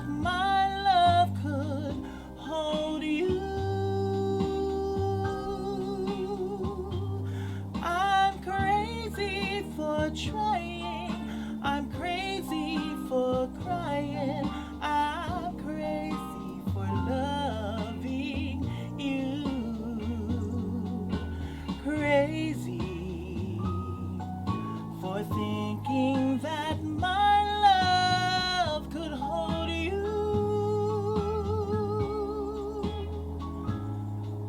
that my love could hold you. I'm crazy for trying. I'm crazy for crying. I'm crazy for loving you. Crazy for thinking that my love could hold you.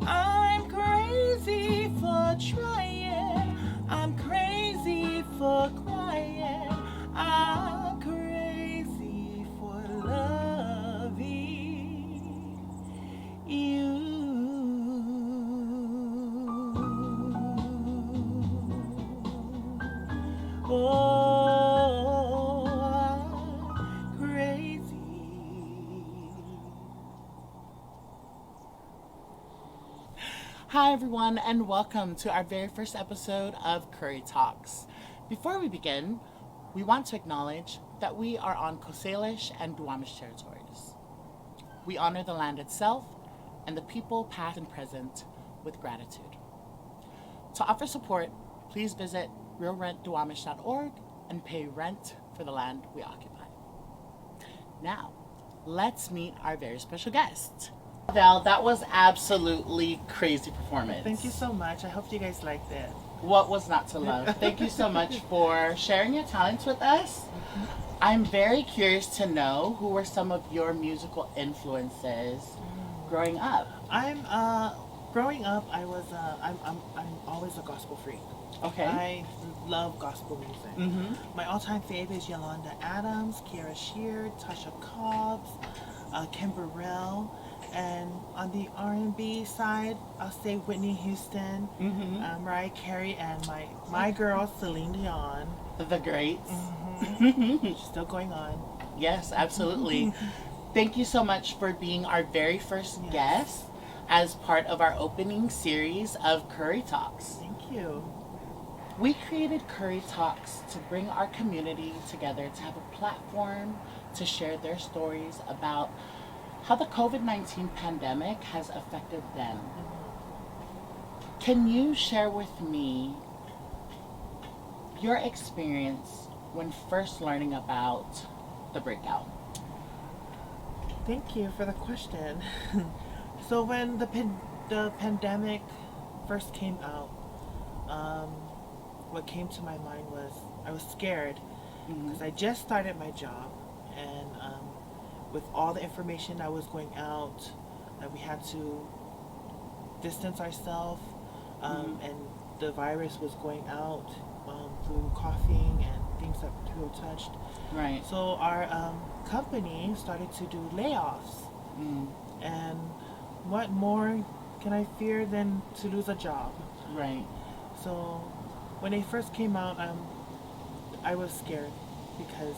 I'm crazy for trying. I'm crazy for crying. I'm crazy for loving you. Oh, I'm crazy. Hi, everyone, and welcome to our very first episode of Kurry Talks. Before we begin, we want to acknowledge that we are on Coast Salish and Duwamish territories. We honor the land itself and the people past and present with gratitude. To offer support, please visit realrentduwamish.org and pay rent for the land we occupy. Now, let's meet our very special guest. Val, that was absolutely crazy performance. Thank you so much. I hope you guys liked it. What was not to love? Thank you so much for sharing your talents with us. I'm very curious to know who were some of your musical influences growing up. Growing up, I'm always a gospel freak. Okay. I love gospel music. Mm-hmm. My all-time favorite is Yolanda Adams, Kiara Shear, Tasha Cobbs, Kim Burrell, and on the R&B side, I'll say Whitney Houston, Mariah Carey, and my girl Celine Dion. The greats. She's still going on. Yes, absolutely. Thank you so much for being our very first guest as part of our opening series of Kurry Talks. Thank you. We created Kurry Talks to bring our community together to have a platform to share their stories about how the COVID-19 pandemic has affected them. Can you share with me your experience when first learning about the breakout? Thank you for the question. So when the pandemic first came out, what came to my mind was I was scared because I just started my job, and with all the information that was going out, that we had to distance ourselves, and the virus was going out through coughing and things that people touched. Right. So our company started to do layoffs. And what more can I fear than to lose a job? Right. So when they first came out, I was scared because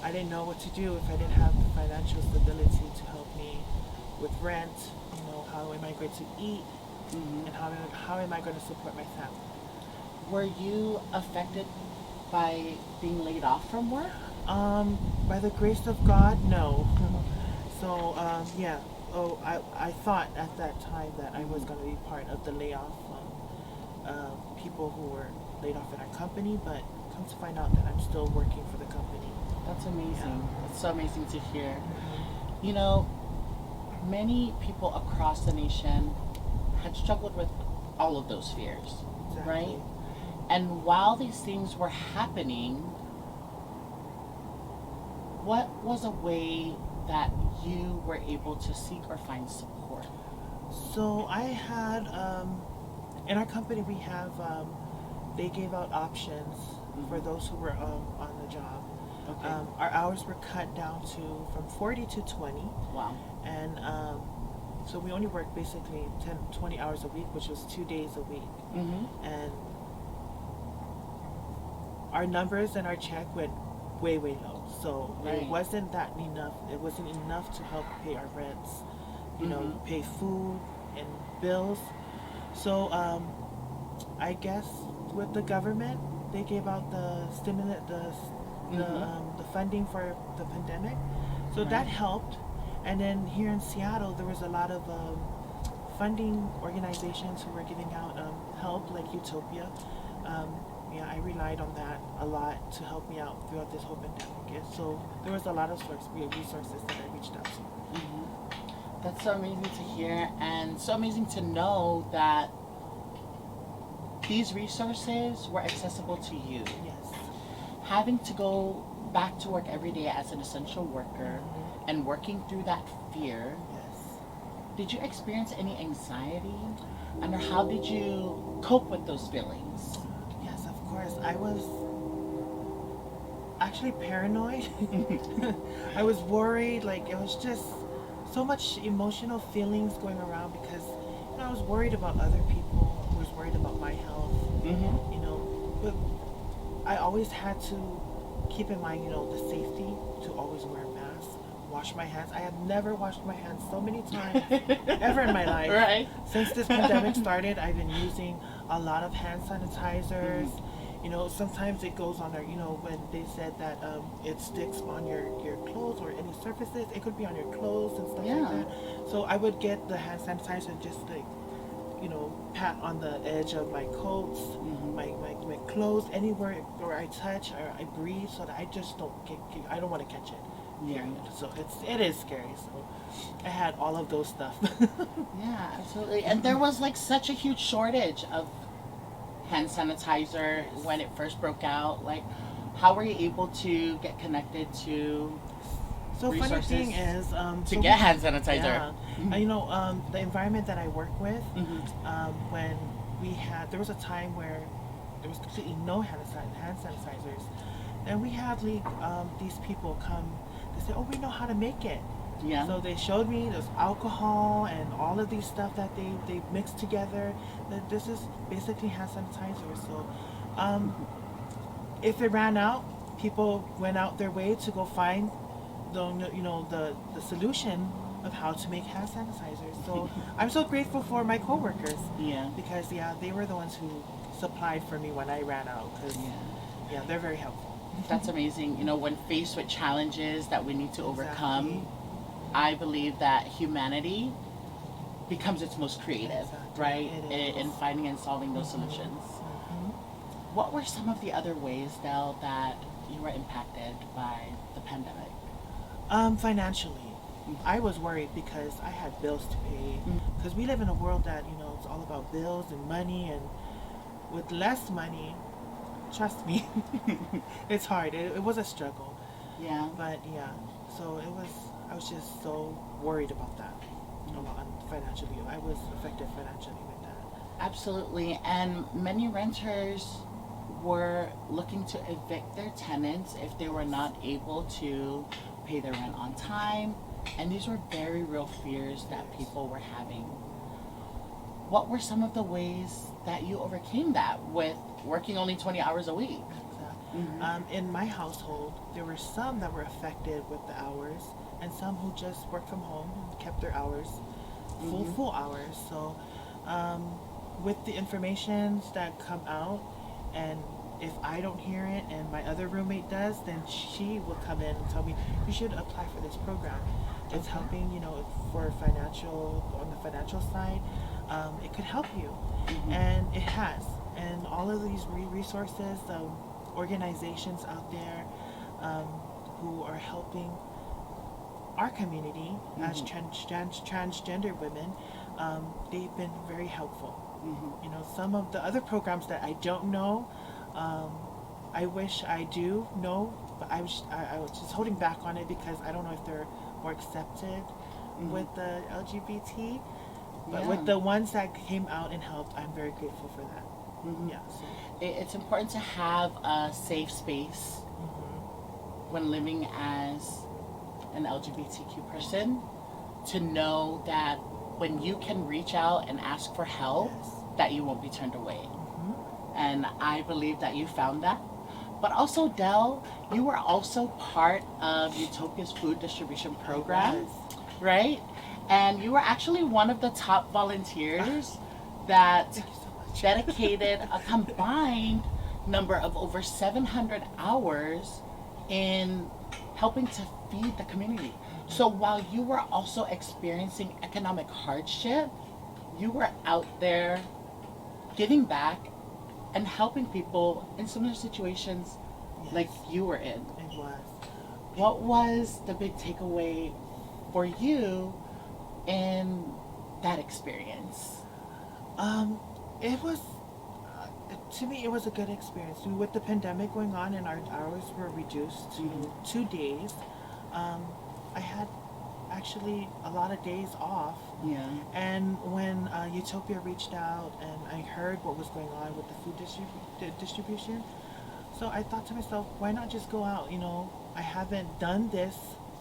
I didn't know what to do if I didn't have the financial stability to help me with rent. You know, how am I going to eat, and how am I going to support my family? Were you affected by being laid off from work? By the grace of God, no. So yeah. Oh, I thought at that time that I was going to be part of the layoff people who were laid off in our company, but come to find out that I'm still working for the company. That's amazing. It's so amazing to hear. You know, many people across the nation had struggled with all of those fears, right? And while these things were happening, what was a way that you were able to seek or find support? So I had, in our company we have, they gave out options for those who were on the job. Okay. Our hours were cut down to from 40 to 20. Wow. And so we only worked basically 20 hours a week, which was 2 days a week. And our numbers and our check went way low. So it wasn't that enough. It wasn't enough to help pay our rents, you know, pay food and bills. So I guess with the government, they gave out the stimulus, the funding for the pandemic. So that helped. And then here in Seattle, there was a lot of funding organizations who were giving out help, like UTOPIA. Yeah, I relied on that a lot to help me out throughout this whole pandemic. So there was a lot of resources that I reached out to. Mm-hmm. That's so amazing to hear, and so amazing to know that these resources were accessible to you. Yes. Having to go back to work every day as an essential worker and working through that fear, Yes. did you experience any anxiety? And how did you cope with those feelings? Yes, of course. I was actually paranoid. I was worried. Like, it was just so much emotional feelings going around because I was worried about other people. I was worried about my health. Mm-hmm. But I always had to keep in mind, the safety, to always wear a mask, wash my hands. I have never washed my hands so many times ever in my life. Right. Since this pandemic started, I've been using a lot of hand sanitizers. Mm-hmm. Sometimes it goes on there, when they said that it sticks on your clothes or any surfaces, it could be on your clothes and stuff like that. So I would get the hand sanitizer and just pat on the edge of my coats, my clothes, anywhere where I touch or I breathe, so that I just I don't want to catch it. Yeah. So it is scary. So I had all of those stuff. Yeah, absolutely. And there was like such a huge shortage of hand sanitizer when it first broke out. Like, how were you able to get connected to resources funny thing is to get hand sanitizer? Yeah. The environment that I work with, Mm-hmm. when there was a time where there was completely no hand sanitizers, and we had these people come. They said, "Oh, we know how to make it." Yeah. So they showed me there's alcohol and all of these stuff that they mixed together. That this is basically hand sanitizer. So if it ran out, people went out their way to go find the solution of how to make hand sanitizers. So I'm so grateful for my coworkers. Yeah. Because they were the ones who supplied for me when I ran out. Because they're very helpful. That's amazing. When faced with challenges that we need to overcome, I believe that humanity becomes its most creative, right? In finding and solving those solutions. What were some of the other ways, Del, that you were impacted by the pandemic? Financially. I was worried because I had bills to pay. Because we live in a world that, it's all about bills and money, and with less money, trust me, it's hard. It was a struggle. Yeah. But so I was just so worried about that. Financially. I was affected financially with that. Absolutely. And many renters were looking to evict their tenants if they were not able to pay their rent on time. And these were very real fears that people were having. What were some of the ways that you overcame that with working only 20 hours a week? Exactly. In my household, there were some that were affected with the hours, and some who just worked from home and kept their hours full hours. So with the information that come out, and if I don't hear it and my other roommate does, then she will come in and tell me, you should apply for this program. It's helping, for on the financial side, it could help you. And it has. And all of these resources, organizations out there who are helping our community as transgender women, they've been very helpful. Some of the other programs that I don't know, I wish I do know, but I was just holding back on it because I don't know if they're more accepted with the LGBT. But with the ones that came out and helped, I'm very grateful for that. So. It's important to have a safe space when living as an LGBTQ person, to know that when you can reach out and ask for help, that you won't be turned away. And I believe that you found that. But also, Del, you were also part of Utopia's food distribution program, right? And you were actually one of the top volunteers that dedicated a combined number of over 700 hours in helping to feed the community. So while you were also experiencing economic hardship, you were out there giving back and helping people in similar situations Yes, like you were in. it was. What was the big takeaway for you in that experience? It was, to me, it was a good experience. With the pandemic going on and our hours were reduced to 2 days, I had actually a lot of days off. Yeah. And when Utopia reached out and I heard what was going on with the food distribution, so I thought to myself, why not just go out? You know, I haven't done this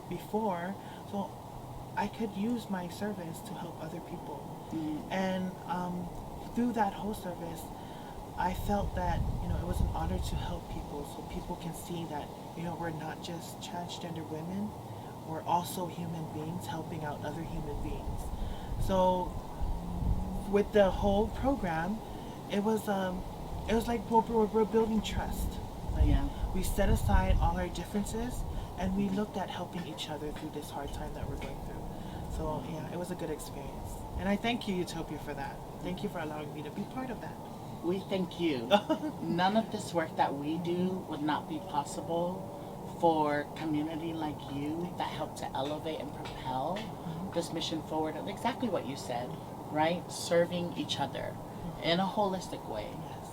before, so I could use my service to help other people. And through that whole service, I felt that, you know, it was an honor to help people, so people can see that, you know, we're not just transgender women, we're also human beings helping out other human beings. So with the whole program, it was like we're building trust. Like, Yeah. we set aside all our differences and we looked at helping each other through this hard time that we're going through. So yeah, it was a good experience. And I thank you, Utopia, for that. Thank you for allowing me to be part of that. We thank you. None of this work that we do would not be possible for community like you that help to elevate and propel this mission forward of exactly what you said, right? Serving each other in a holistic way. Yes.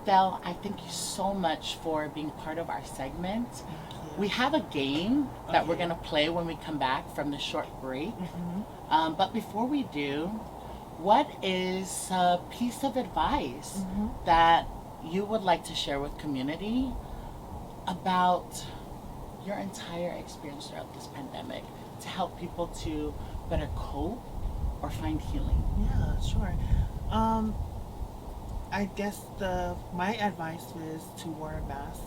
Del, I thank you so much for being part of our segment. Thank you. We have a game that we're Okay. going to play when we come back from the short break. But before we do, what is a piece of advice that you would like to share with community about your entire experience throughout this pandemic to help people to better cope or find healing? Yeah, sure. I guess my advice is to wear a mask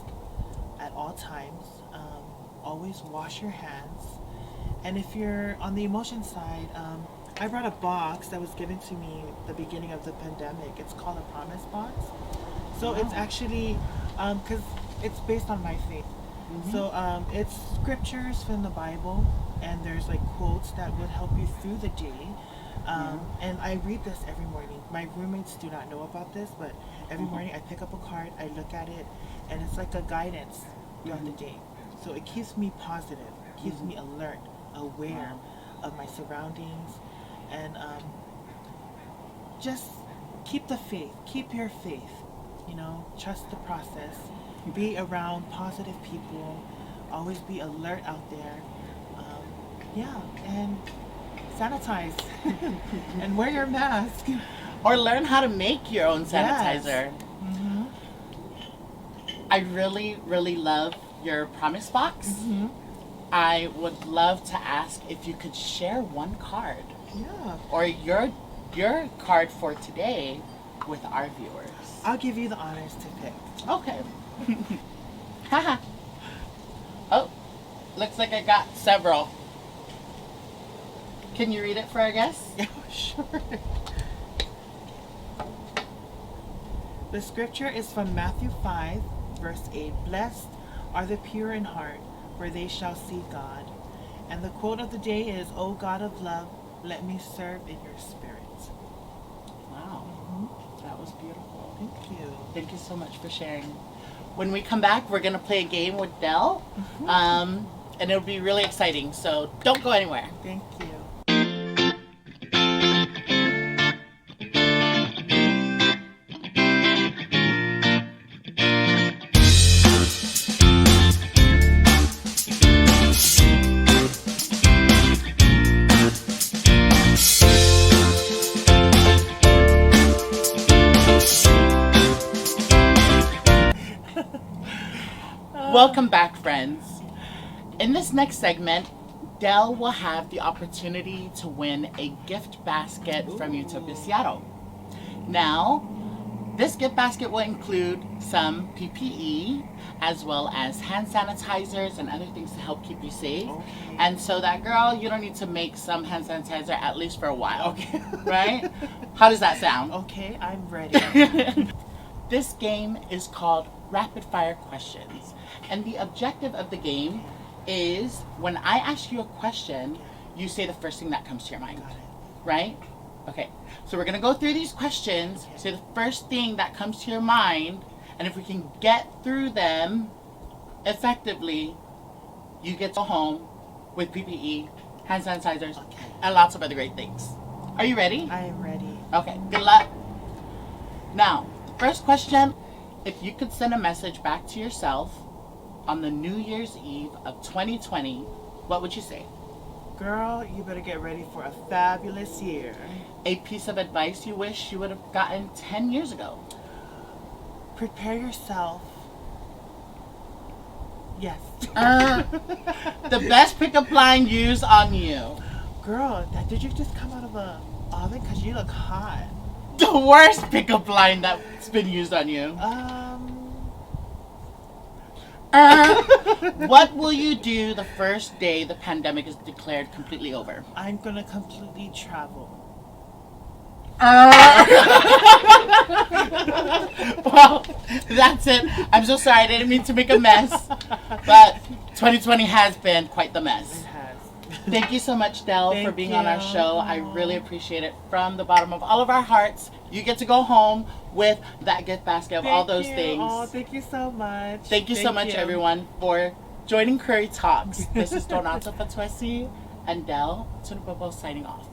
at all times. Always wash your hands. And if you're on the emotion side, I brought a box that was given to me at the beginning of the pandemic. It's called a promise box. So it's actually, because it's based on my faith. So it's scriptures from the Bible, and there's like quotes that would help you through the day. And I read this every morning. My roommates do not know about this, but every morning I pick up a card, I look at it, and it's like a guidance throughout the day. So it keeps me positive, keeps me alert, aware of my surroundings, and just keep the faith, keep your faith, you know, trust the process, be around positive people, always be alert out there, and sanitize and wear your mask. Or learn how to make your own Yes. sanitizer. I really, really love your promise box. I would love to ask if you could share one card Yeah. or your card for today with our viewers. I'll give you the honors to pick. Okay. Haha. Oh, looks like I got several. Can you read it for our guests? Yeah, sure. The scripture is from Matthew 5, verse 8. Blessed are the pure in heart, for they shall see God. And the quote of the day is, O God of love, let me serve in your spirit. Wow. That was beautiful. Thank you. Thank you so much for sharing. When we come back, we're going to play a game with Del. And it'll be really exciting. So don't go anywhere. Thank you. Welcome back, friends. In this next segment, Del will have the opportunity to win a gift basket from Utopia Seattle. Now, this gift basket will include some PPE as well as hand sanitizers and other things to help keep you safe. Okay. And so that girl, you don't need to make some hand sanitizer at least for a while. Okay. Right? How does that sound? Okay, I'm ready. This game is called Rapid Fire Questions. And the objective of the game is when I ask you a question, Yeah. you say the first thing that comes to your mind, Got it. right? Okay. So we're going to go through these questions, say the first thing that comes to your mind, and if we can get through them effectively, you get to go home with PPE, hand sanitizers, Okay. and lots of other great things. Are you ready? I am ready. Okay, good luck. Now, the first question, if you could send a message back to yourself on the New Year's Eve of 2020, what would you say? Girl, you better get ready for a fabulous year. A piece of advice you wish you would have gotten 10 years ago. Prepare yourself. Yes. The best pickup line used on you. Girl, did you just come out of a oven? Because you look hot. The worst pickup line that's been used on you. What will you do the first day the pandemic is declared completely over? I'm going to completely travel. Well, that's it. I'm so sorry. I didn't mean to make a mess. But 2020 has been quite the It mess. has. Thank you so much, Del, for Thank being on our you. show. I really appreciate it from the bottom of all of our hearts. You get to go home with that gift basket of all those Thank you. things. Oh, thank you so much. Thank you so much, you. everyone, for joining Kurry Talks. This is Donata Fatwesi and Del Tunupopo signing off.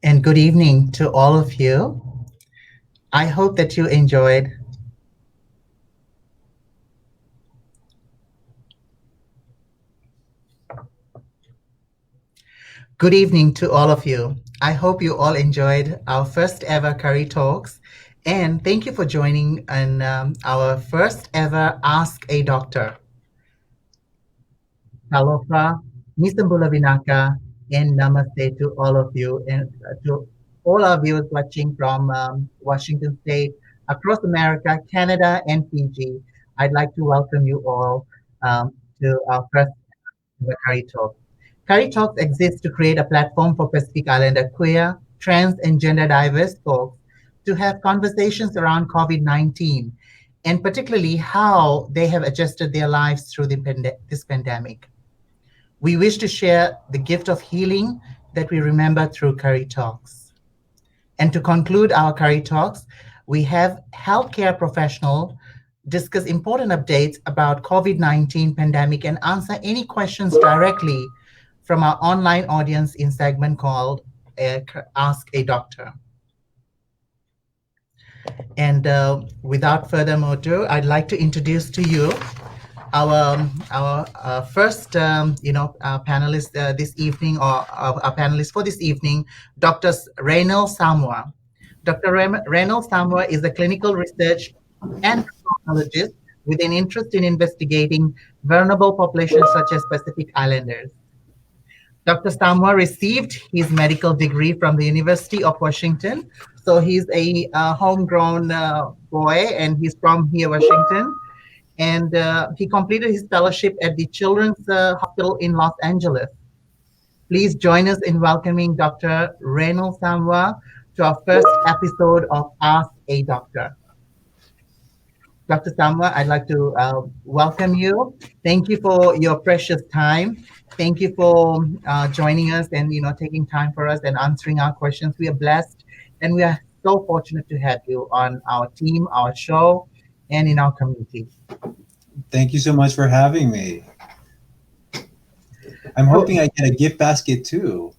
And good evening to all of you. I hope that you enjoyed. Good evening to all of you. I hope you all enjoyed our first ever Kurry Talks. And thank you for joining in our first ever Ask a Doctor. Talofa, Nisambula Vinaka, and namaste to all of you and to all our viewers watching from Washington State, across America, Canada, and Fiji. I'd like to welcome you all to our first ever Curry Talk. Curry Talks exists to create a platform for Pacific Islander queer, trans, and gender diverse folks to have conversations around COVID-19 and particularly how they have adjusted their lives through this pandemic. We wish to share the gift of healing that we remember through Curry Talks. And to conclude our Curry Talks, we have healthcare professional discuss important updates about COVID-19 pandemic and answer any questions directly from our online audience in segment called Ask a Doctor. And without further ado, I'd like to introduce to you our first panelist this evening, or our panelist for this evening, Dr. Raynald Samoa. Dr. Raynald Samoa is a clinical research entomologist with an interest in investigating vulnerable populations such as Pacific Islanders. Dr. Samoa received his medical degree from the University of Washington. So he's a homegrown boy, and he's from here, Washington. And he completed his fellowship at the Children's Hospital in Los Angeles. Please join us in welcoming Dr. Raynald Samoa to our first episode of Ask a Doctor. Dr. Samoa, I'd like to welcome you. Thank you for your precious time. Thank you for joining us and taking time for us and answering our questions. We are blessed, and we are so fortunate to have you on our team, our show, and in our community. Thank you so much for having me. I'm hoping I get a gift basket too.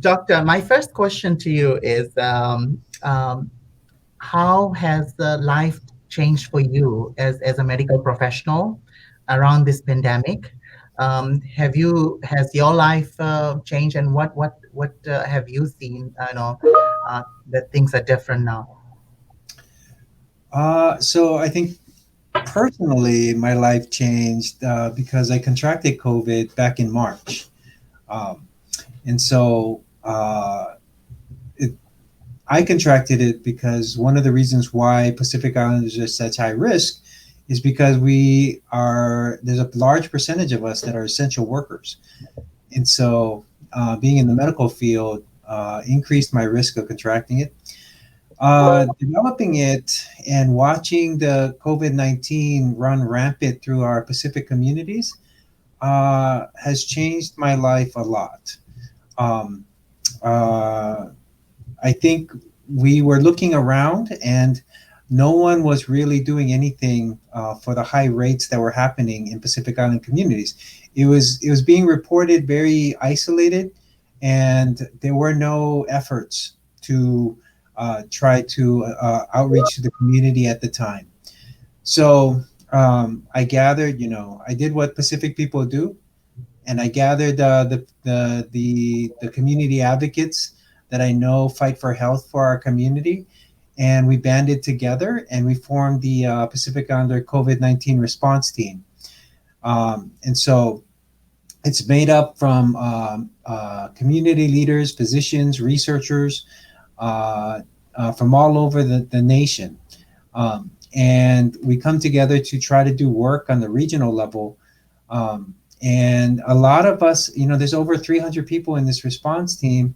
Doctor, my first question to you is how has life changed for you as a medical professional around this pandemic? Has your life changed, and what have you seen? That things are different now. So I think personally, my life changed because I contracted COVID back in March. Um, and so it, I contracted it because one of the reasons why Pacific Islanders are such high risk is because there's a large percentage of us that are essential workers. And so being in the medical field increased my risk of contracting it. Developing it and watching the COVID 19 run rampant through our Pacific communities has changed my life a lot. Um, uh, I think we were looking around and no one was really doing anything for the high rates that were happening in Pacific Island communities. It was being reported very isolated, and there were no efforts to try to outreach to the community at the time. So I gathered, I did what Pacific people do, and I gathered the community advocates that I know fight for health for our community, and we banded together and we formed the Pacific Islander COVID-19 response team. And so it's made up from community leaders, physicians, researchers from all over the nation. And we come together to try to do work on the regional level. And a lot of us, there's over 300 people in this response team,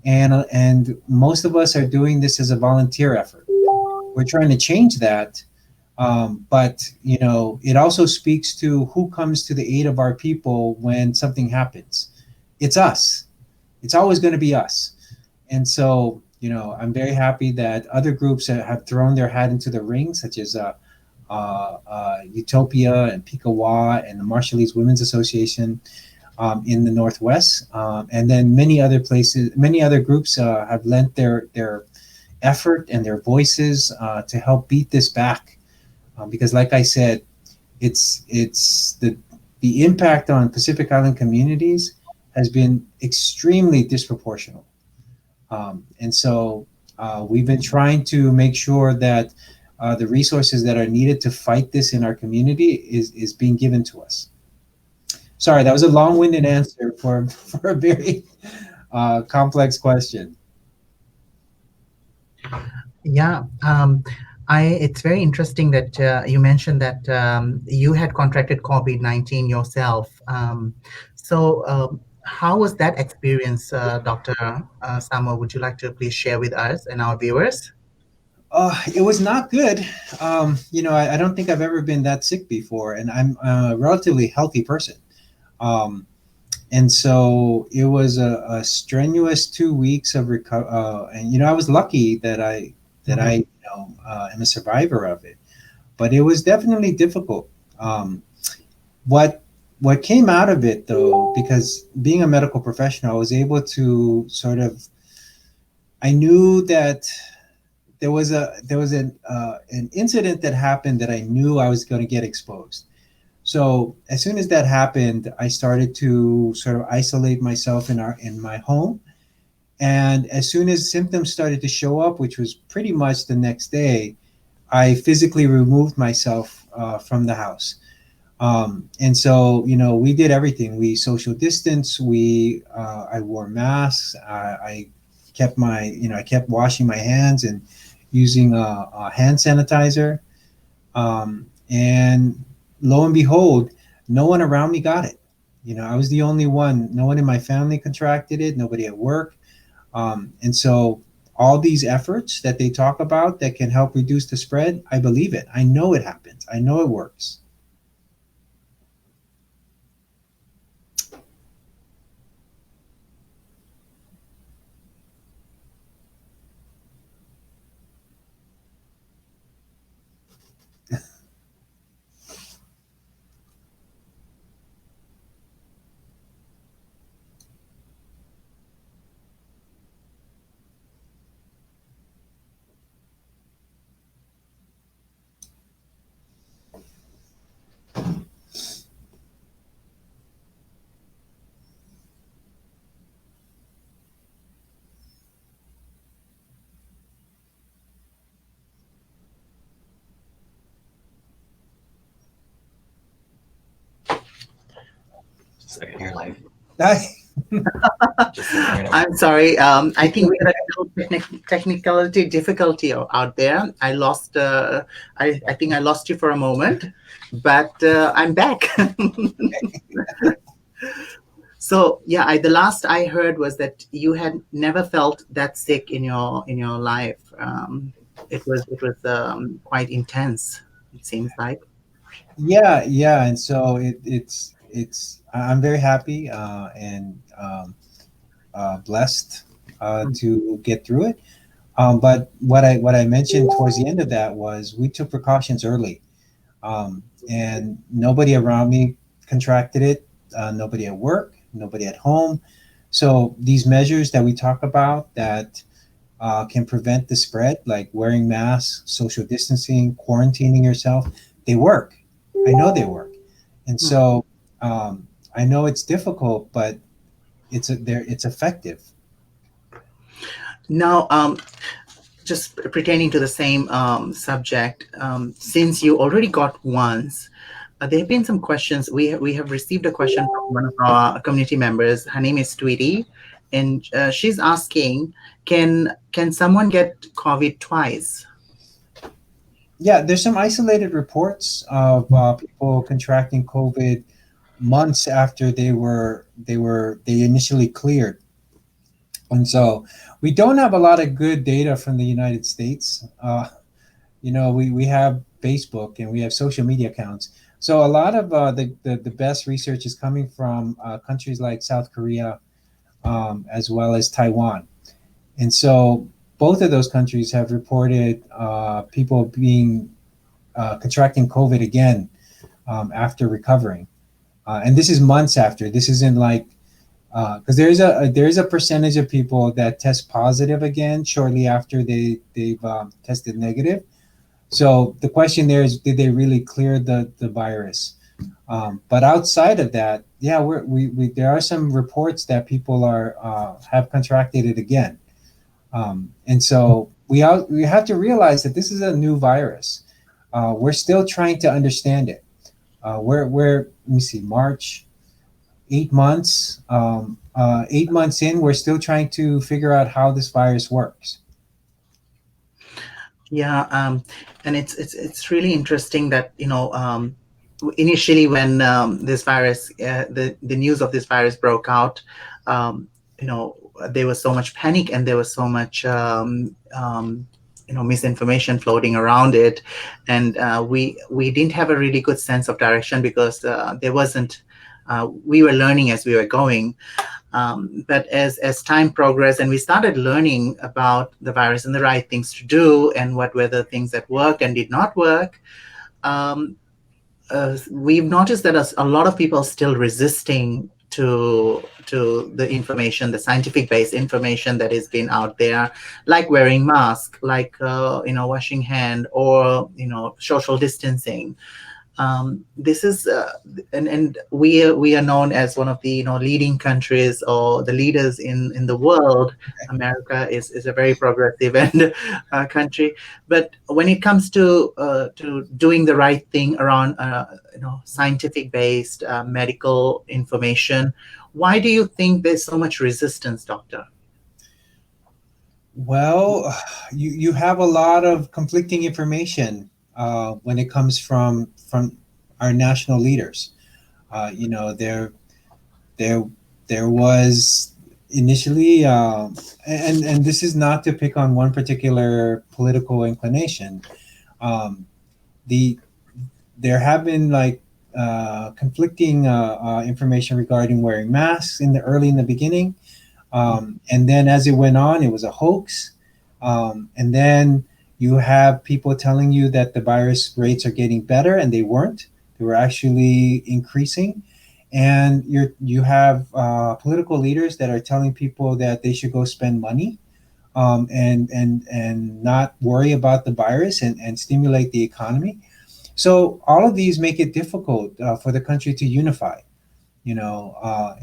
and most of us are doing this as a volunteer effort. We're trying to change that, but it also speaks to who comes to the aid of our people when something happens. It's us. It's always going to be us. And so, I'm very happy that other groups have thrown their hat into the ring, such as UTOPIA and Pikawa and the Marshallese Women's Association in the Northwest, and then many other places, many other groups have lent their effort and their voices to help beat this back. Because, like I said, it's the impact on Pacific Island communities has been extremely disproportional, and so we've been trying to make sure that the resources that are needed to fight this in our community is being given to us. Sorry, that was a long-winded answer for a very complex question. Yeah, it's very interesting that you mentioned that you had contracted COVID-19 yourself. So, how was that experience, Dr. Samoa? Would you like to please share with us and our viewers? It was not good. I don't think I've ever been that sick before, and I'm a relatively healthy person. Um, and so it was a strenuous 2 weeks of recovery. And I was lucky that I am a survivor of it, but it was definitely difficult. What what came out of it, though, because being a medical professional, I was able to sort of, I knew that there was an incident that happened that I knew I was going to get exposed. So as soon as that happened, I started to sort of isolate myself in my home. And as soon as symptoms started to show up, which was pretty much the next day, I physically removed myself from the house. And so, we did everything. We social distance. I wore masks. I kept I kept washing my hands and using a hand sanitizer. And lo and behold, no one around me got it. I was the only one. No one in my family contracted it. Nobody at work. And so all these efforts that they talk about that can help reduce the spread, I believe it. I know it happens. I know it works. I, I'm sorry. I think we had a little technicality difficulty out there. I lost. I think I lost you for a moment, but I'm back. So yeah, the last I heard was that you had never felt that sick in your life. It was quite intense. It seems like. yeah, yeah, and so I'm very happy and blessed to get through it. But what I mentioned towards the end of that was we took precautions early, and nobody around me contracted it. Nobody at work, nobody at home. So these measures that we talk about that can prevent the spread, like wearing masks, social distancing, quarantining yourself, they work. I know they work, and so I know it's difficult, but it's effective. Now, just pertaining to the same subject, since you already got once, there have been some questions. We have received a question from one of our community members. Her name is Tweety, and she's asking, can someone get COVID twice? Yeah, there's some isolated reports of people contracting COVID months after they initially cleared. And so we don't have a lot of good data from the United States. We have Facebook and we have social media accounts. So a lot of the best research is coming from countries like South Korea, as well as Taiwan. And so both of those countries have reported people being contracting COVID again after recovering. And this is months after. This isn't like because there is a percentage of people that test positive again shortly after they've tested negative. So the question there is, did they really clear the virus? But outside of that, yeah, we there are some reports that people have contracted it again, and so we have to realize that this is a new virus. We're still trying to understand it. Let me see, March, 8 months. 8 months in, we're still trying to figure out how this virus works. Yeah, and it's really interesting that initially when this virus, the news of this virus broke out, there was so much panic and there was so much misinformation floating around it, and we didn't have a really good sense of direction because there wasn't. We were learning as we were going. But as time progressed and we started learning about the virus and the right things to do and what were the things that worked and did not work, we've noticed that a lot of people are still resisting to the information, the scientific-based information that has been out there, like wearing masks, like washing hand, or social distancing. This is and we are known as one of the leading countries or the leaders in the world. America is a very progressive and country, but when it comes to doing the right thing around scientific based medical information, why do you think there's so much resistance, doctor? Well, you have a lot of conflicting information when it comes from our national leaders. There was initially, and this is not to pick on one particular political inclination. There have been conflicting information regarding wearing masks in the beginning, and then as it went on, it was a hoax, and then you have people telling you that the virus rates are getting better, and they weren't. They were actually increasing. And you have political leaders that are telling people that they should go spend money and not worry about the virus and stimulate the economy. So all of these make it difficult for the country to unify,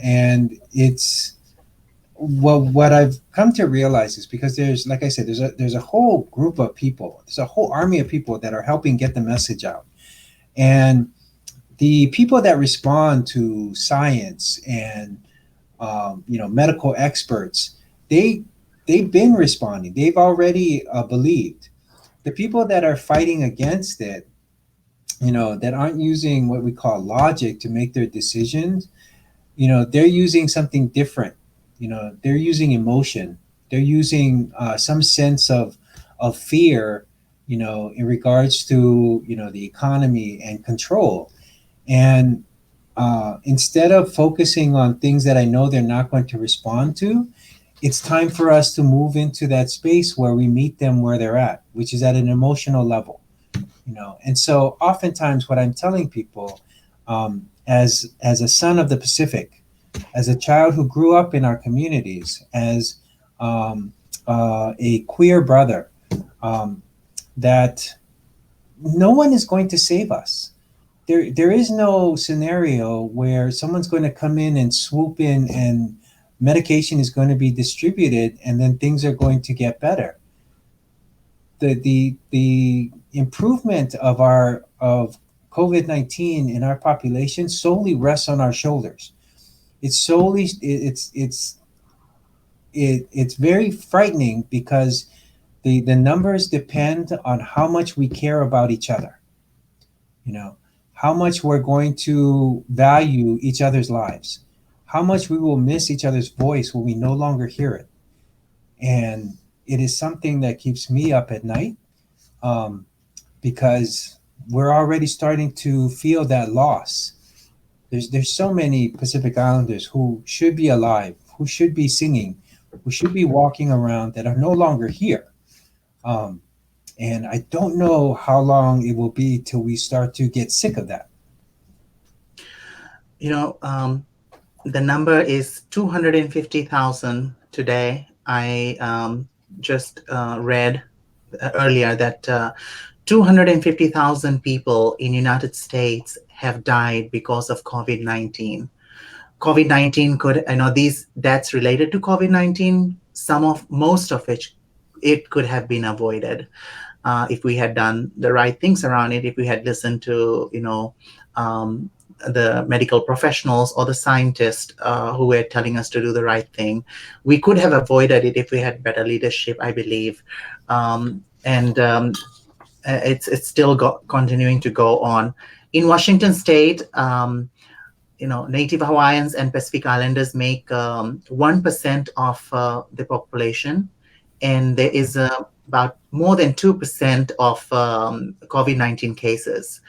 and it's what I've come to realize is because there's, like I said, there's a whole group of people, there's a whole army of people that are helping get the message out. And the people that respond to science and medical experts, they they've been responding. They've already believed. The people that are fighting against it, that aren't using what we call logic to make their decisions, they're using something different. They're using emotion. They're using some sense of fear, in regards to the economy and control. And instead of focusing on things that I know they're not going to respond to, it's time for us to move into that space where we meet them where they're at, which is at an emotional level. And so oftentimes what I'm telling people, as a son of the Pacific, as a child who grew up in our communities, as a queer brother, that no one is going to save us. There is no scenario where someone's going to come in and swoop in and medication is going to be distributed and then things are going to get better. The improvement of COVID-19 in our population solely rests on our shoulders. It's very frightening because the numbers depend on how much we care about each other. How much we're going to value each other's lives, how much we will miss each other's voice when we no longer hear it. And it is something that keeps me up at night, because we're already starting to feel that loss. There's so many Pacific Islanders who should be alive, who should be singing, who should be walking around that are no longer here. And I don't know how long it will be till we start to get sick of that. The number is 250,000 today. I just read earlier that 250,000 people in United States have died because of COVID-19. COVID-19 could, these deaths related to COVID-19, most of which it could have been avoided if we had done the right things around it, if we had listened to, the medical professionals or the scientists who were telling us to do the right thing. We could have avoided it if we had better leadership, I believe. It's still continuing to go on. In Washington State, Native Hawaiians and Pacific Islanders make 1% of the population, and there is about more than 2% of COVID-19 cases.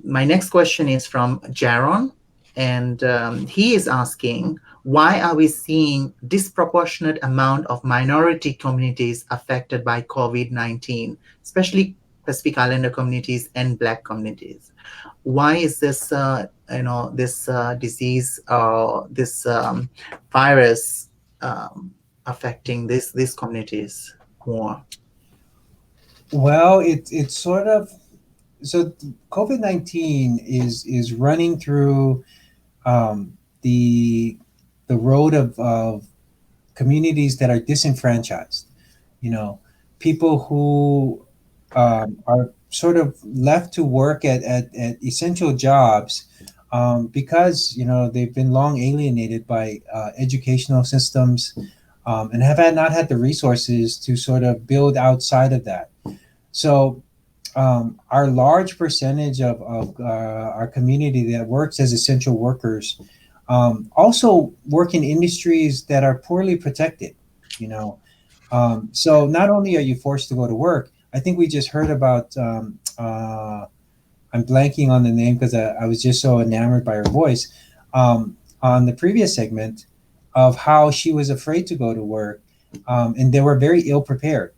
My next question is from Jaron, and he is asking, why are we seeing disproportionate amount of minority communities affected by COVID-19, especially Pacific Islander communities and Black communities? Why is this, this disease or this virus affecting these communities more? Well, it's sort of, so COVID-19 is running through the road of communities that are disenfranchised. People who are sort of left to work at essential jobs because they've been long alienated by educational systems and have not had the resources to sort of build outside of that. So our large percentage of our community that works as essential workers also work in industries that are poorly protected. So not only are you forced to go to work, I think we just heard about, I'm blanking on the name because I was just so enamored by her voice, on the previous segment, of how she was afraid to go to work, and they were very ill prepared.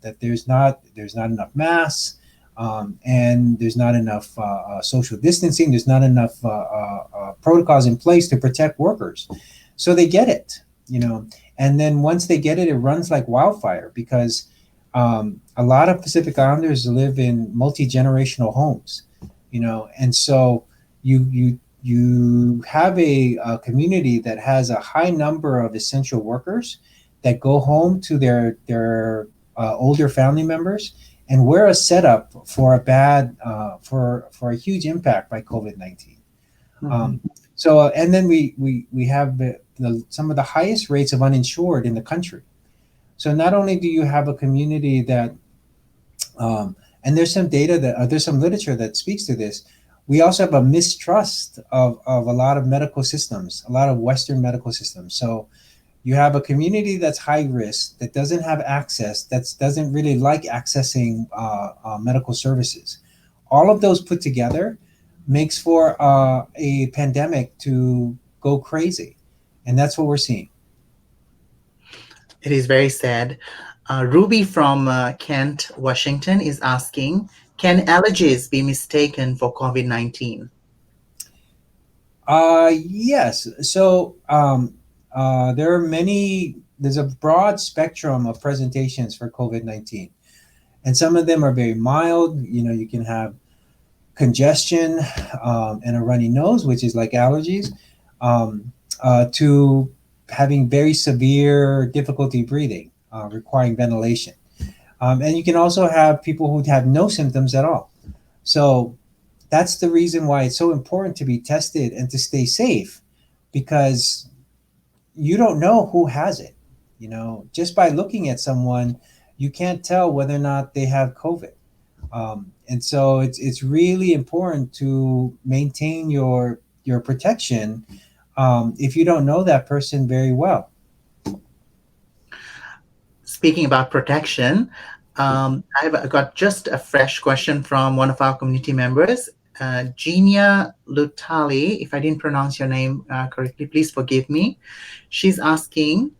That there's not enough masks, and there's not enough social distancing. There's not enough protocols in place to protect workers. So they get it, and then once they get it, it runs like wildfire because a lot of Pacific Islanders live in multi-generational homes, and so you have a community that has a high number of essential workers that go home to their older family members, and we're a setup for a bad for a huge impact by COVID-19. Um, so and then we have some of the highest rates of uninsured in the country. So not only do you have a community that and there's some data that there's some literature that speaks to this. We also have a mistrust of a lot of medical systems, a lot of Western medical systems. So you have a community that's high risk, that doesn't have access, that doesn't really like accessing medical services. All of those put together makes for a pandemic to go crazy. And that's what we're seeing. It is very sad. Ruby from Kent, Washington is asking, can allergies be mistaken for COVID-19? Yes. So there are there's a broad spectrum of presentations for COVID-19. And some of them are very mild. You know, you can have congestion and a runny nose, which is like allergies, to having very severe difficulty breathing, requiring ventilation. And you can also have people who have no symptoms at all. So that's the reason why it's so important to be tested and to stay safe, because you don't know who has it. You know, just by looking at someone, you can't tell whether or not they have COVID. And so it's really important to maintain your protection if you don't know that person very well. Speaking about protection, I've got just a fresh question from one of our community members, Genia Lutali. If I didn't pronounce your name correctly, please forgive me. She's asking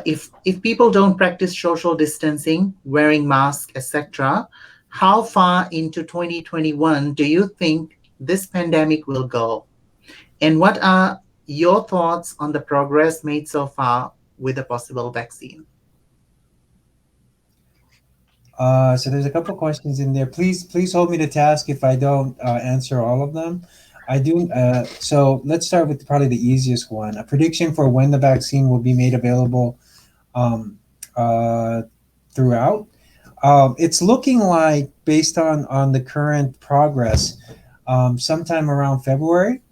if people don't practice social distancing, wearing masks, etc., how far into 2021 do you think this pandemic will go? And what are your thoughts on the progress made so far with a possible vaccine? So there's a couple questions in there. Please hold me to task if I don't answer all of them. I do. So let's start with probably the easiest one. A prediction for when the vaccine will be made available throughout. It's looking like, based on the current progress, sometime around February.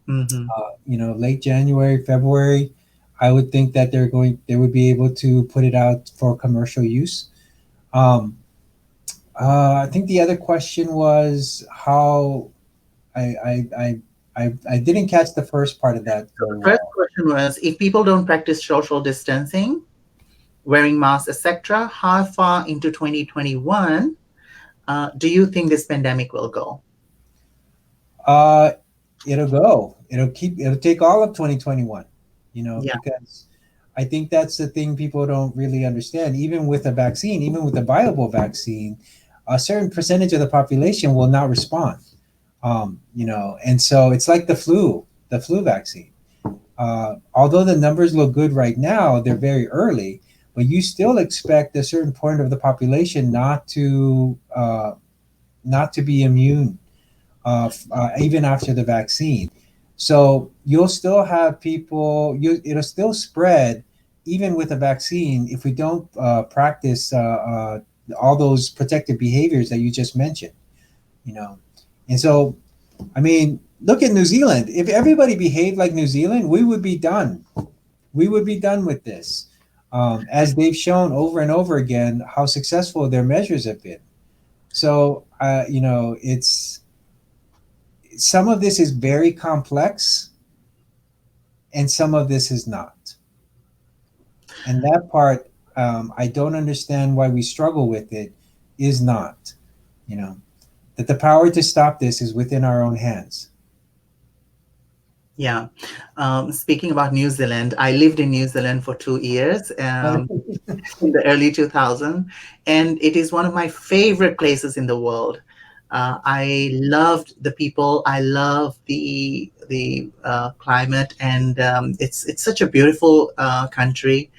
Late January, February. I would think that they would be able to put it out for commercial use. I think the other question was how I didn't catch the first part of that. The first question was, if people don't practice social distancing, wearing masks, etc., how far into 2021 do you think this pandemic will go? It'll go. It'll take all of 2021. Because I think that's the thing people don't really understand. Even with a vaccine, even with a viable vaccine, a certain percentage of the population will not respond. And so it's like the flu vaccine. Although the numbers look good right now, they're very early, but you still expect a certain point of the population not to be immune, even after the vaccine. So you'll still have people. It'll still spread even with a vaccine if we don't practice all those protective behaviors that you just mentioned. And so, I mean, look at New Zealand. If everybody behaved like New Zealand, we would be done. We would be done with this, as they've shown over and over again how successful their measures have been. So, it's. Some of this is very complex and some of this is not. And that part, I don't understand why we struggle with it, is not, that the power to stop this is within our own hands. Yeah. Speaking about New Zealand, I lived in New Zealand for 2 years in the early 2000s, and it is one of my favorite places in the world. I loved the people. I love the climate, and it's such a beautiful country.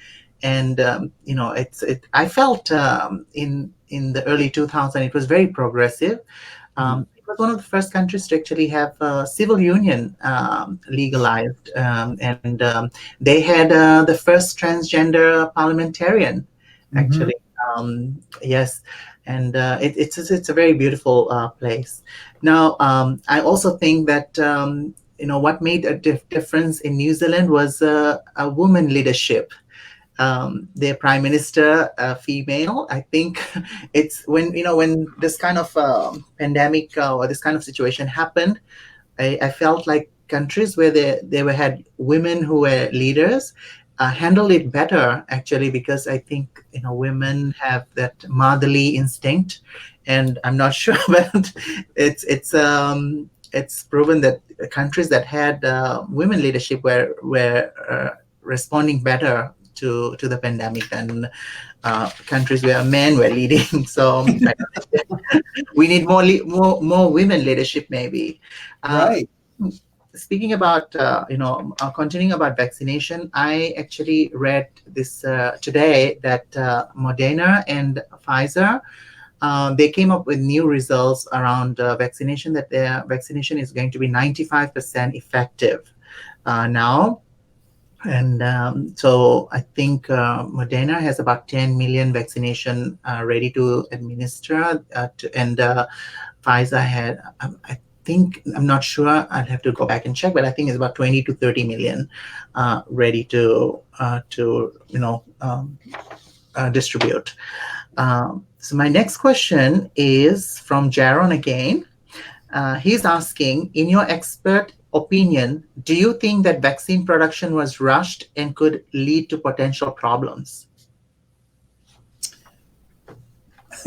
And I felt in the early 2000s it was very progressive. It was one of the first countries to actually have civil union legalized, and they had the first transgender parliamentarian, actually. Yes. and it's a very beautiful place. Now, I also think that what made a difference in New Zealand was a woman leadership. Their prime minister, female. I think it's when this kind of pandemic or this kind of situation happened. I felt like countries where they had women who were leaders handled it better, actually, because I think women have that motherly instinct, and I'm not sure, but it's proven that countries that had women leadership were responding better to the pandemic than countries where men were leading. So we need more women leadership, maybe. Uh, Right. Speaking about continuing about vaccination, I actually read this today that Moderna and Pfizer, they came up with new results around vaccination, that their vaccination is going to be 95% effective now. And so I think Moderna has about 10 million vaccination ready to administer, and Pfizer had, I think, I'm not sure, I'll have to go back and check, but I think it's about 20 to 30 million ready to distribute. So my next question is from Jaron again. He's asking, in your expert opinion, do you think that vaccine production was rushed and could lead to potential problems?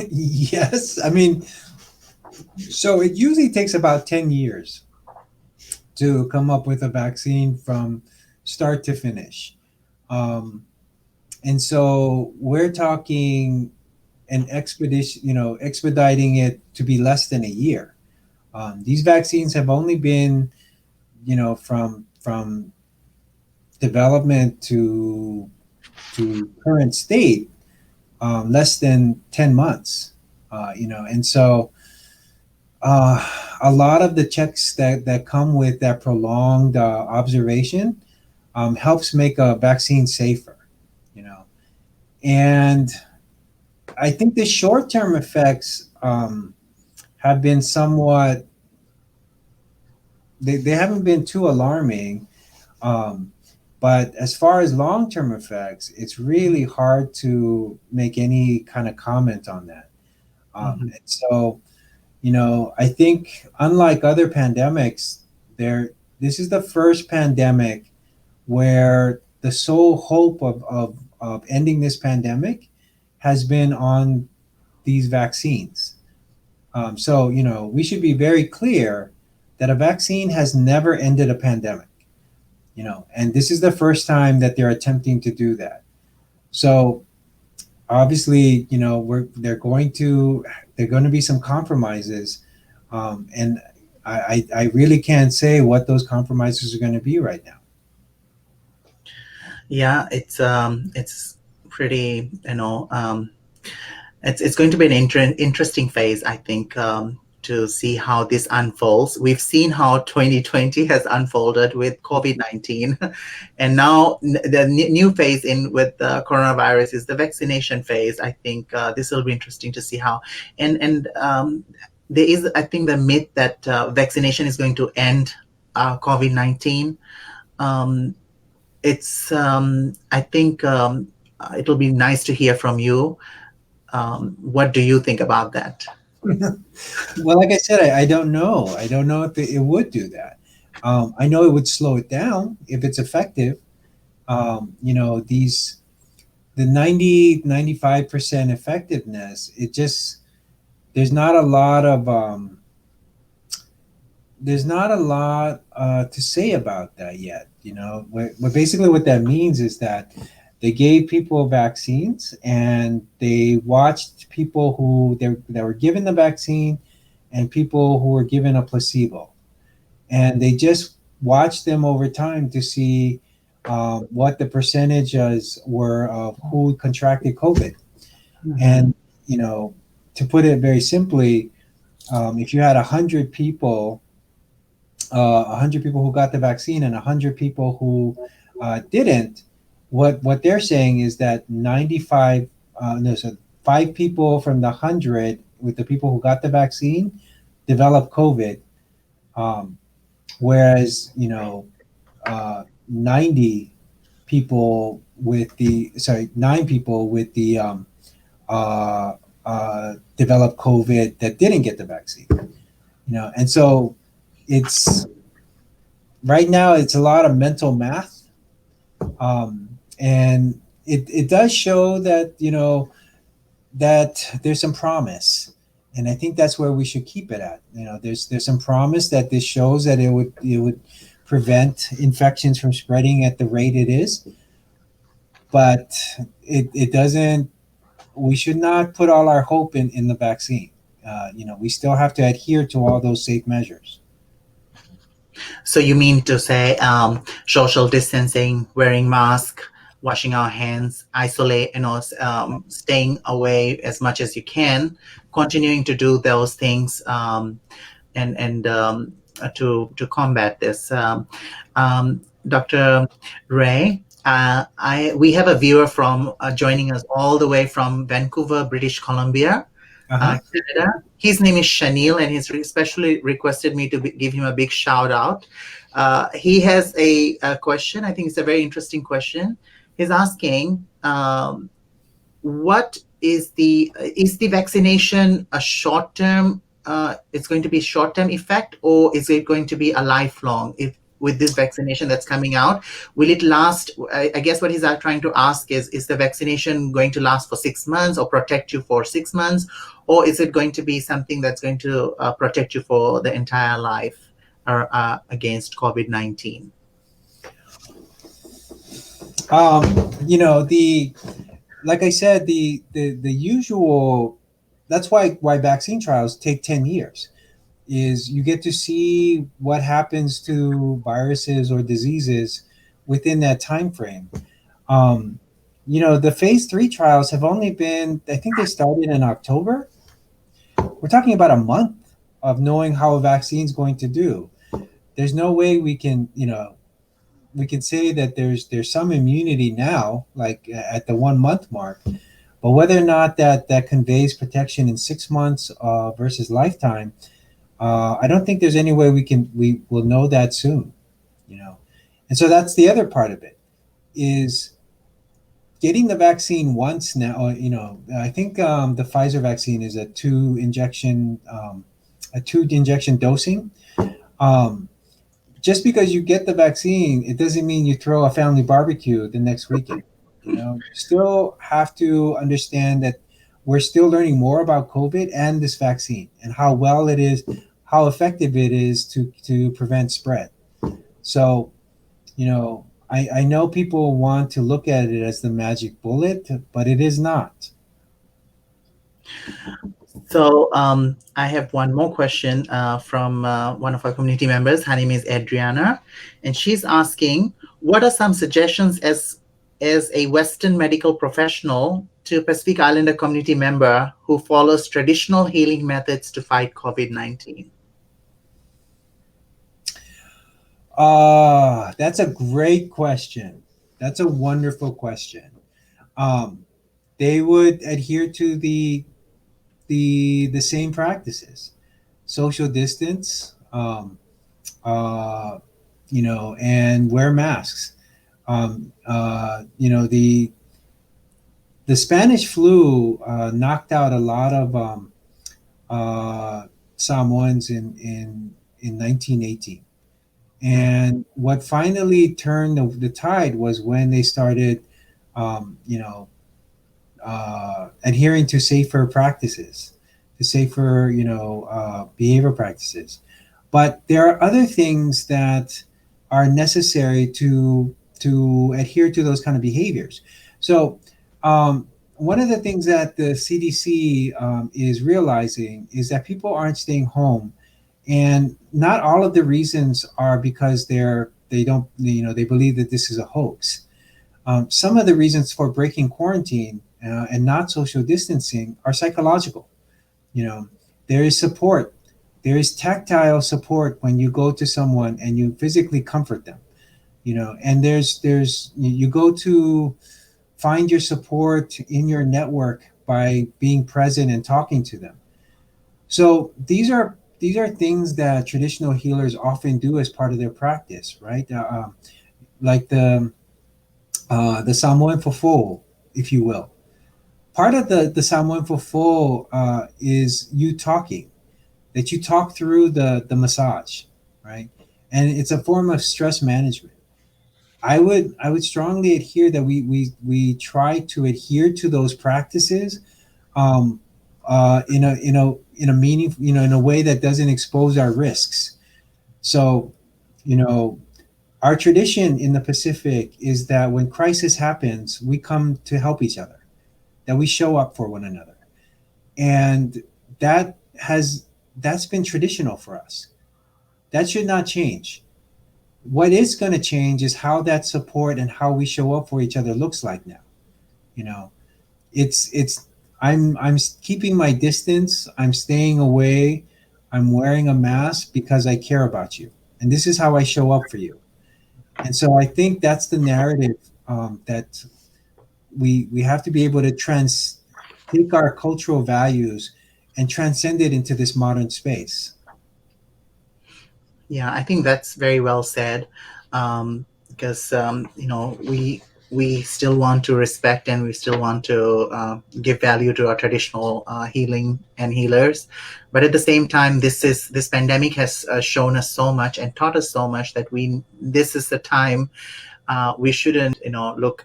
Yes. I mean, so it usually takes about 10 years to come up with a vaccine from start to finish. Um, and so we're talking an expedition, expediting it to be less than a year. These vaccines have only been, from development to current state, less than 10 months. And so a lot of the checks that come with that prolonged observation helps make a vaccine safer, and I think the short-term effects have been somewhat, they haven't been too alarming. Um, but as far as long-term effects, it's really hard to make any kind of comment on that. Mhm. And so, I think unlike other pandemics, this is the first pandemic where the sole hope of ending this pandemic has been on these vaccines. So, we should be very clear that a vaccine has never ended a pandemic, and this is the first time that they're attempting to do that. So, obviously, they're going to be some compromises, and I really can't say what those compromises are going to be right now. Yeah, it's pretty, it's going to be an interesting phase, I think, to see how this unfolds. We've seen how 2020 has unfolded with COVID-19, and now the new phase in with the coronavirus is the vaccination phase. I think this will be interesting to see how, and there is, I think, the myth that vaccination is going to end COVID-19. Um, it's I think it'll be nice to hear from you. What do you think about that? Well, like I said, I don't know. I don't know if it would do that. I know it would slow it down if it's effective. These the 90-95% effectiveness. It just there's not a lot of to say about that yet. Basically what that means is that they gave people vaccines and they watched people that were given the vaccine and people who were given a placebo, and they just watched them over time to see what the percentages were of who contracted COVID. And to put it very simply, if you had 100 people who got the vaccine and 100 people who didn't, what they're saying is that 95 no, so 5 people from the 100 with the people who got the vaccine developed COVID, um, whereas 90 people with the sorry 9 people with the developed COVID that didn't get the vaccine. And so it's right now it's a lot of mental math, and it does show that that there's some promise, and I think that's where we should keep it at. There's some promise that this shows that it would prevent infections from spreading at the rate it is, but it doesn't. We should not put all our hope in the vaccine. We still have to adhere to all those safe measures. So you mean to say social distancing, wearing mask, washing our hands, isolate, staying away as much as you can, continuing to do those things, and to combat this. Dr. Ray, we have a viewer from joining us all the way from Vancouver, British Columbia, Canada. His name is Shanil, and he's especially requested me to give him a big shout out. He has a question. I think it's a very interesting question. He's asking, what is the vaccination a short term? It's going to be short term effect, or is it going to be a lifelong? If with this vaccination that's coming out, will it last? I guess what he's trying to ask is the vaccination going to last for 6 months or protect you for 6 months, or is it going to be something that's going to protect you for the entire life against COVID-19? Like I said, the usual. That's why vaccine trials take 10 years. Is you get to see what happens to viruses or diseases within that time frame. The phase 3 trials have only been, I think they started in October. We're talking about a month of knowing how a vaccine is going to do. There's no way we can say that there's some immunity now, like at the 1 month mark, but whether or not that conveys protection in 6 months versus lifetime, I don't think there's any way we will know that soon, And so that's the other part of it, is getting the vaccine once now. I think the Pfizer vaccine is a 2 injection dosing. Just because you get the vaccine, it doesn't mean you throw a family barbecue the next weekend. You still have to understand that we're still learning more about COVID and this vaccine and how well it is, how effective it is to prevent spread. So, I know people want to look at it as the magic bullet, but it is not. So I have one more question from one of our community members. Her name is Adriana, and she's asking, what are some suggestions as a Western medical professional to Pacific Islander community member who follows traditional healing methods to fight COVID-19? That's a great question. That's a wonderful question. They would adhere to the same practices, social distance, and wear masks. The Spanish flu knocked out a lot of Samoans in 1918. And what finally turned the tide was when they started, adhering to safer practices, to safer, behavior practices. But there are other things that are necessary to adhere to those kind of behaviors. So one of the things that the CDC is realizing is that people aren't staying home, and not all of the reasons are because they believe that this is a hoax. Some of the reasons for breaking quarantine and not social distancing are psychological. There is support. There is tactile support when you go to someone and you physically comfort them. And there's you go to find your support in your network by being present and talking to them. So these are things that traditional healers often do as part of their practice, right? Like the Samoan Fofo, if you will. Part of the Samoan Fofo is you talking, that you talk through the massage, right? And it's a form of stress management. I would strongly adhere that we try to adhere to those practices, um, in a meaning, in a way that doesn't expose our risks. So, you know, our tradition in the Pacific is that when crisis happens, we come to help each other, that we show up for one another, and that's been traditional for us. That should not change. What is going to change is how that support and how we show up for each other looks like now. You know, it's I'm keeping my distance. I'm staying away. I'm wearing a mask because I care about you, and this is how I show up for you. And so I think that's the narrative, that we have to be able to take our cultural values and transcend it into this modern space. Yeah, I think that's very well said. Because we still want to respect, and we still want to give value to our traditional healing and healers, but at the same time, this pandemic has shown us so much and taught us so much that we this is the time we shouldn't look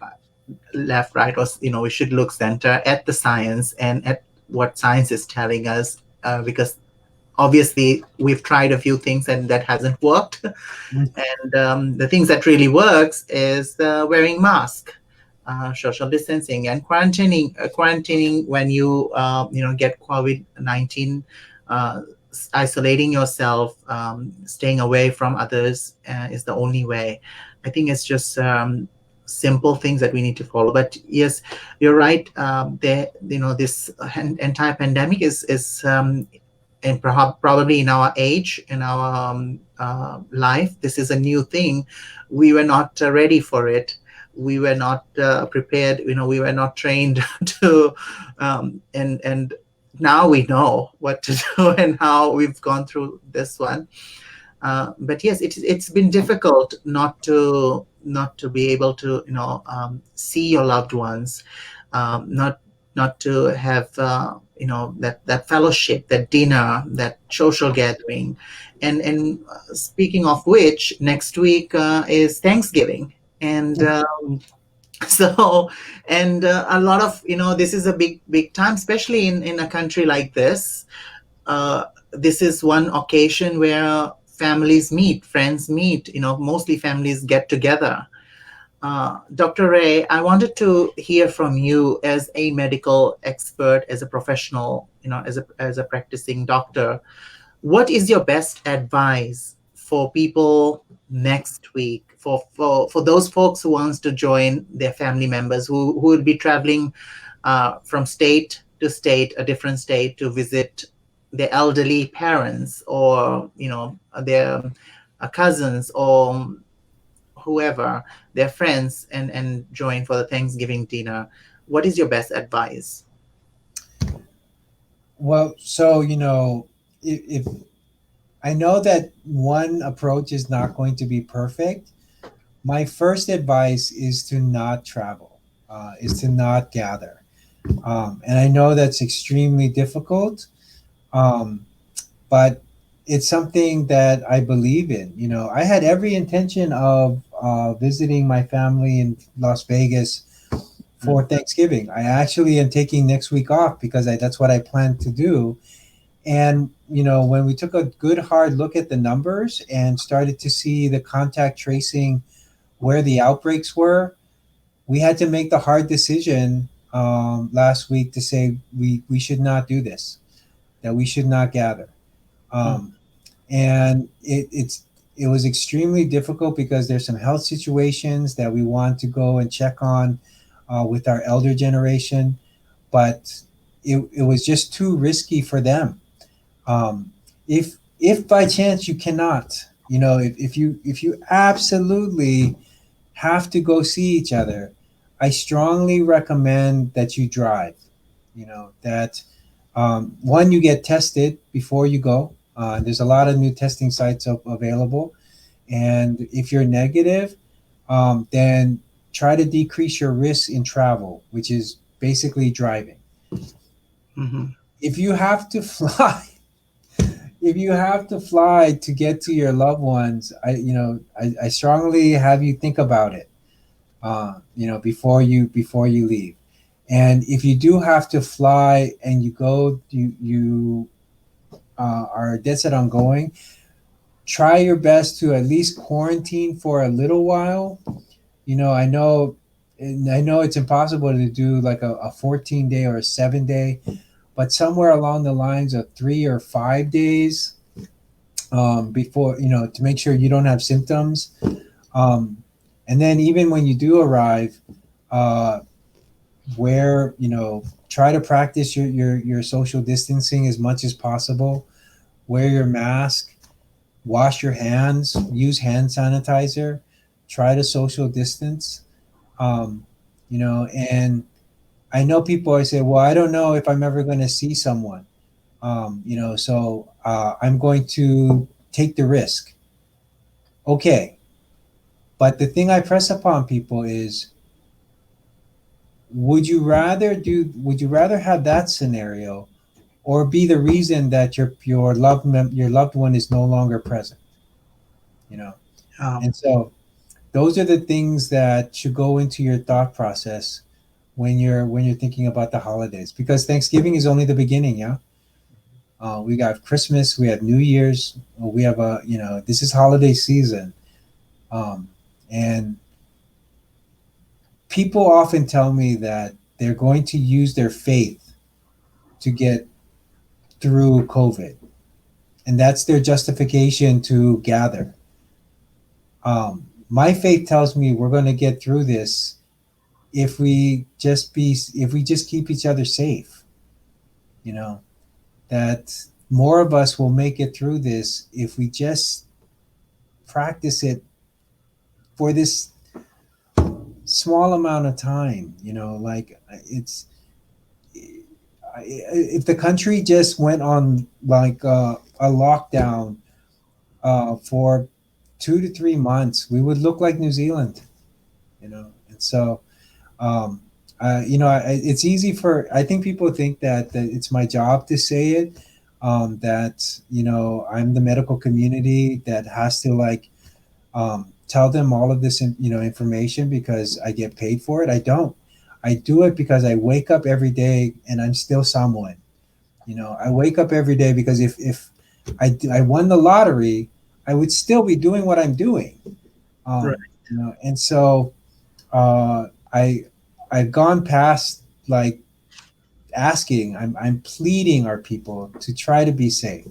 left, right, or we should look center at the science and at what science is telling us, because obviously we've tried a few things and that hasn't worked. Mm. And the things that really works is wearing mask, social distancing, and quarantining when you get COVID-19, isolating yourself, staying away from others is the only way. I think it's just simple things that we need to follow. But yes, you're right. This entire pandemic is and perhaps probably in our age, in our life, this is a new thing. We were not ready for it. We were not prepared. We were not trained to, and now we know what to do and how we've gone through this one. But yes, it's been difficult not to be able to see your loved ones, not to have that fellowship, that dinner, that social gathering. And speaking of which, next week is Thanksgiving. And so, and a lot of this is a big time, especially in a country like this. This is one occasion where families meet, friends meet, mostly families get together. Dr. Ray, I wanted to hear from you as a medical expert, as a professional, as a practicing doctor. What is your best advice for people next week, for those folks who wants to join their family members who will be traveling from state to state, a different state, to visit their elderly parents, or their cousins, or whoever, their friends, and join for the Thanksgiving dinner? What is your best advice? Well, so if I know that one approach is not going to be perfect, my first advice is to not travel, is to not gather. And I know that's extremely difficult, um, but it's something that I believe in. I had every intention of visiting my family in Las Vegas for Thanksgiving. I actually am taking next week off because that's what I plan to do. And when we took a good hard look at the numbers and started to see the contact tracing where the outbreaks were, we had to make the hard decision last week to say we should not do this, that we should not gather. Um, and it was extremely difficult because there's some health situations that we want to go and check on with our elder generation, but it was just too risky for them. If by chance you cannot, if you absolutely have to go see each other, I strongly recommend that you drive. that one, you get tested before you go. There's a lot of new testing sites available, and if you're negative, then try to decrease your risk in travel, which is basically driving. Mhm. If you have to fly, if you have to fly to get to your loved ones, I strongly have you think about it, before you leave. And if you do have to fly and you are dead set on going, try your best to at least quarantine for a little while. I know it's impossible to do like a 14 day or a 7 day, but somewhere along the lines of 3 or 5 days, before, to make sure you don't have symptoms. Um, and then even when you do arrive, uh, try to practice your social distancing as much as possible. Wear your mask, wash your hands, use hand sanitizer, try to social distance. Um, and I know people always say, well, I don't know if I'm ever going to see someone, so I'm going to take the risk. Okay. But the thing I press upon people is, would you rather have that scenario or be the reason that your loved one is no longer present? You know, Um, and so those are the things that should go into your thought process when you're thinking about the holidays, because Thanksgiving is only the beginning. Yeah, we got Christmas, we have New Year's, we have this is holiday season, um, and people often tell me that they're going to use their faith to get through COVID, and that's their justification to gather. My faith tells me we're going to get through this if we just keep each other safe. You know that more of us will make it through this if we just practice it for this small amount of time. Like it's if the country just went on like a lockdown for 2 to 3 months, we would look like New Zealand. And so um, it's easy for I think people think that it's my job to say it. That I'm the medical community that has to like tell them all of this information because I get paid for it. I don't. I do it because I wake up every day and I'm still someone. I wake up every day because if I won the lottery, I would still be doing what I'm doing. right. And so uh, I I've gone past like asking. I'm pleading our people to try to be safe,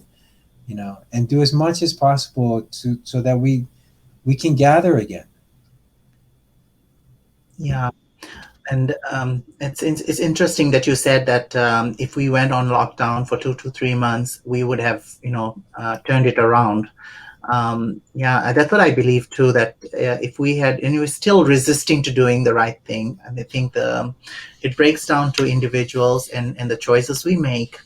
and do as much as possible to so that we can gather again. Yeah. And it's interesting that you said that if we went on lockdown for 2 to 3 months, we would have turned it around. Yeah, that's what I believe too. That if we had, and we're still resisting to doing the right thing, and I think it breaks down to individuals and the choices we make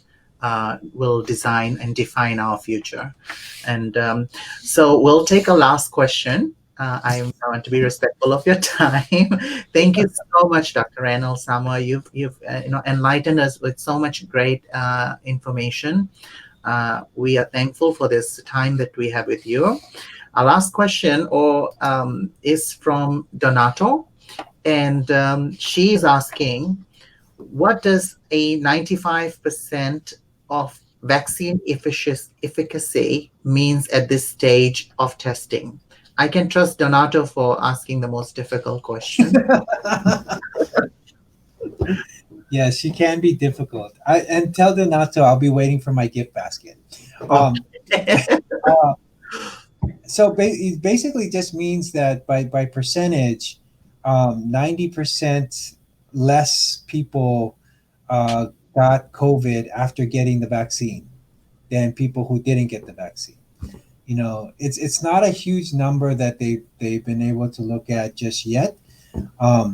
will design and define our future. And so we'll take a last question. I want to be respectful of your time. Thank you so much, Dr. Raynald Samoa. You've enlightened us with so much great information. We are thankful for this time that we have with you. Our last question is from Donato, and she is asking, what does a 95% of vaccine efficacy means at this stage of testing? I can trust Donato for asking the most difficult question. Yeah, she can be difficult. And tell Donato I'll be waiting for my gift basket. Um, uh, so it basically just means that by percentage, 90% less people uh, got COVID after getting the vaccine than people who didn't get the vaccine. It's not a huge number that they've been able to look at just yet, but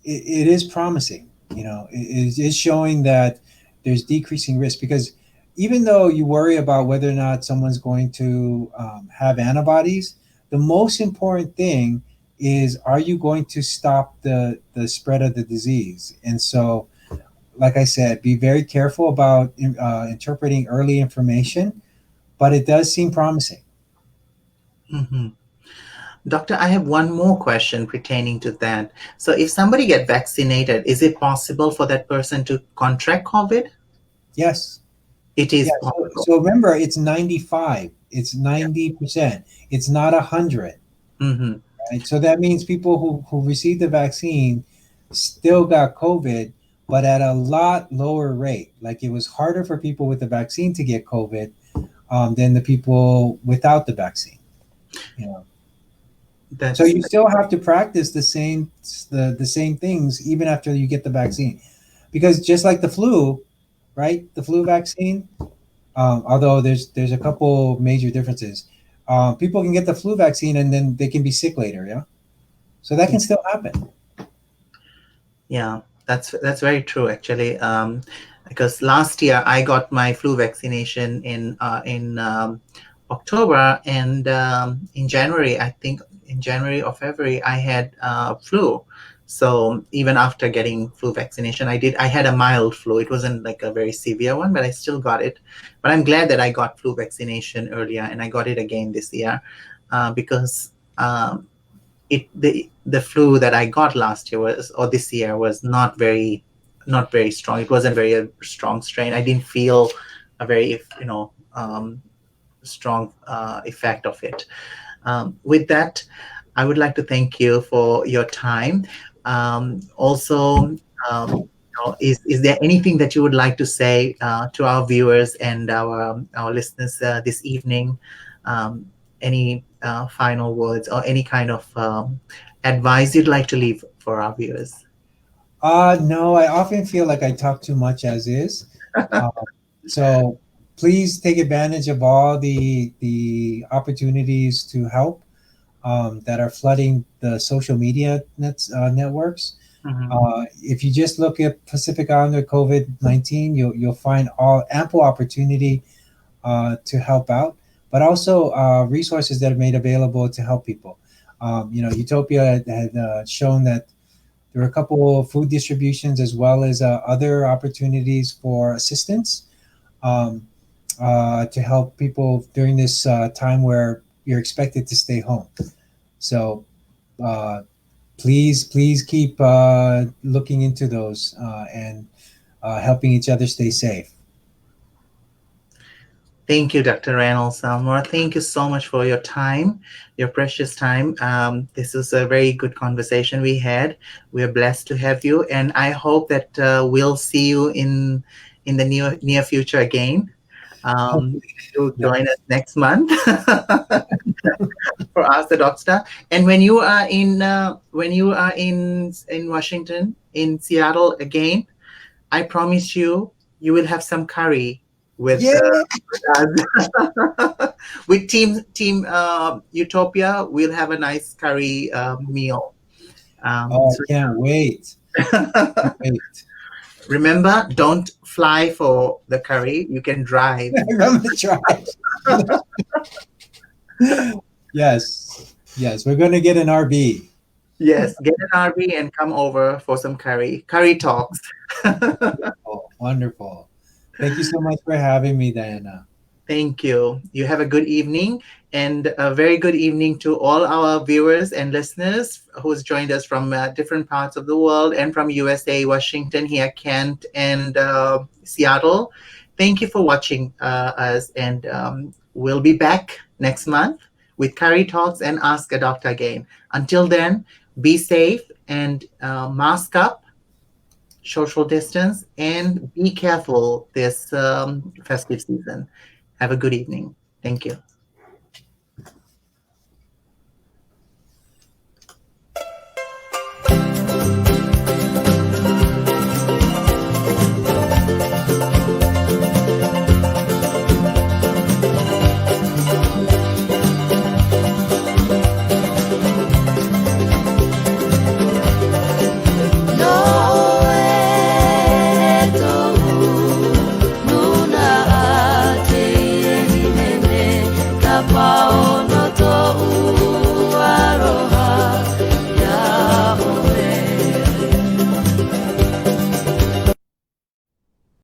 it is promising. Is showing that there's decreasing risk, because even though you worry about whether or not someone's going to have antibodies, the most important thing is, are you going to stop the spread of the disease? And so, like I said, be very careful about interpreting early information, but it does seem promising. Mhm. Doctor, I have one more question pertaining to that. So, if somebody get vaccinated, is it possible for that person to contract COVID? Yes. It is Yeah. possible. So remember, it's 95. It's 90%. It's not 100. Hmm. Right? So that means people who received the vaccine still got COVID, but at a lot lower rate. Like, it was harder for people with the vaccine to get COVID than the people without the vaccine. You know, That's so you still have to practice the same things even after you get the vaccine, because just like the flu, right? The flu vaccine, although there's a couple major differences. People can get the flu vaccine and then they can be sick later. Yeah, so that can still happen. Yeah, that's very true actually. Because last year I got my flu vaccination in October, and in January, I think in January or February, I had flu. So even after getting flu vaccination, I had a mild flu. It wasn't like a very severe one, but I still got it. But I'm glad that I got flu vaccination earlier, and I got it again this year, because the flu that I got last year or this year was not very strong. It wasn't very a strong strain. I didn't feel a very strong effect of it. With that, I would like to thank you for your time. Also, is there anything that you would like to say to our viewers and our listeners this evening? Any final words or any kind of advice you'd like to leave for our viewers? No, I often feel like I talk too much as is. Uh, so please take advantage of all the opportunities to help that are flooding the social media networks. Mhm. If you just look at Pacific Islander COVID-19, you'll find all ample opportunity to help out, but also resources that are made available to help people. Utopia had shown that there are a couple of food distributions, as well as other opportunities for assistance um, to help people during this time where you're expected to stay home. So uh, please keep looking into those and helping each other stay safe. Thank you, Dr. Raynald Samoa. Thank you so much for your time, your precious time. This is a very good conversation we had. We're blessed to have you, and I hope that we'll see you in the near future again. You'll Yeah. join us next month for Ask the Doctor. And when you are in Washington, in Seattle again, I promise you will have some curry with Yeah. us. With team Utopia. We'll have a nice curry meal. Oh, So I can't wait. Wait. remember, don't fly for the curry. You can drive. I remember the try. Yes, we're gonna get an RV. Yes, get an RV and come over for some curry. Curry talks. Oh, wonderful. Thank you so much for having me, Diana. Thank you. You have a good evening, and a very good evening to all our viewers and listeners who's joined us from different parts of the world and from USA, Washington, here, Kent, and Seattle. Thank you for watching us, and we'll be back next month with Kurry Talks and Ask a Doctor again. Until then, be safe and mask up, social distance, and be careful this festive season. Have a good evening. Thank you. Nowhere paolo